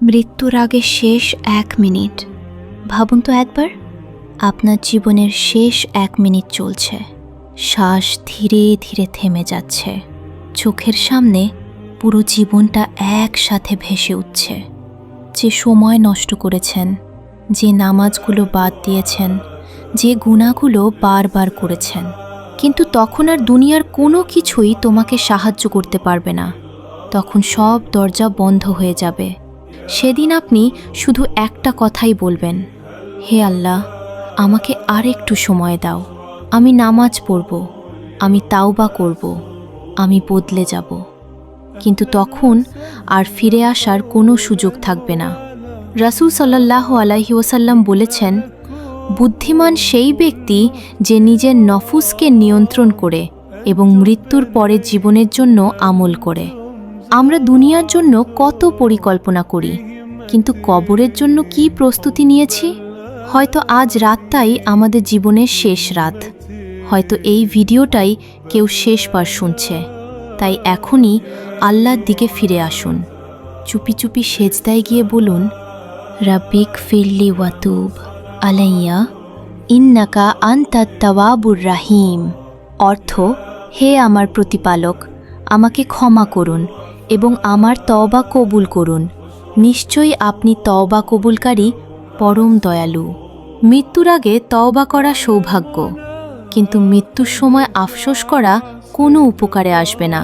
মৃত্যুর আগে শেষ 1 মিনিট। ভাবুন তো একবার, আপনার জীবনের শেষ 1 মিনিট চলছে, শ্বাস ধীরে ধীরে থেমে যাচ্ছে, চোখের সামনে পুরো জীবনটা একসাথে ভেসে উঠছে। যে সময় নষ্ট করেছেন, যে নামাজগুলো বাদ দিয়েছেন, যে গুনাহগুলো বারবার করেছেন, কিন্তু তখন আর দুনিয়ার কোনো কিছুই তোমাকে সাহায্য করতে পারবে না। তখন সব দরজা বন্ধ হয়ে যাবে। সেদিন আপনি শুধু একটা কথাই বলবেন, হে আল্লাহ, আমাকে আর একটু সময় দাও। আমি নামাজ পড়ব, আমি তাওবা করব, আমি বদলে যাব। কিন্তু তখন আর ফিরে আসার কোনো সুযোগ থাকবে না। রাসূল সাল্লাল্লাহু আলাইহি ওয়াসাল্লাম বলেছেন, বুদ্ধিমান সেই ব্যক্তি যে নিজের নফসকে নিয়ন্ত্রণ করে এবং মৃত্যুর পরে জীবনের জন্য আমল করে। আমরা দুনিয়ার জন্য কত পরিকল্পনা করি, কিন্তু কবরের জন্য কি প্রস্তুতি নিয়েছি? হয়তো আজ রাতটাই আমাদের জীবনের শেষ রাত, হয়তো এই ভিডিওটাই কেউ শেষবার শুনছে। তাই এখনই আল্লাহর দিকে ফিরে আসুন। চুপি চুপি সেজদায় গিয়ে বলুন, রাব্বিক ফিরলি ওয়াতুব আলাইয়া ইন্নাকা আনতাত তাওয়াবুর রাহিম। অর্থ, হে আমার প্রতিপালক, আমাকে ক্ষমা করুন এবং আমার তওবা কবুল করুন। নিশ্চয়ই আপনি তওবা কবুলকারী, পরম দয়ালু। মৃত্যুর আগে তওবা করা সৌভাগ্য, কিন্তু মৃত্যুর সময় আফসোস করা কোনো উপকারে আসবে না।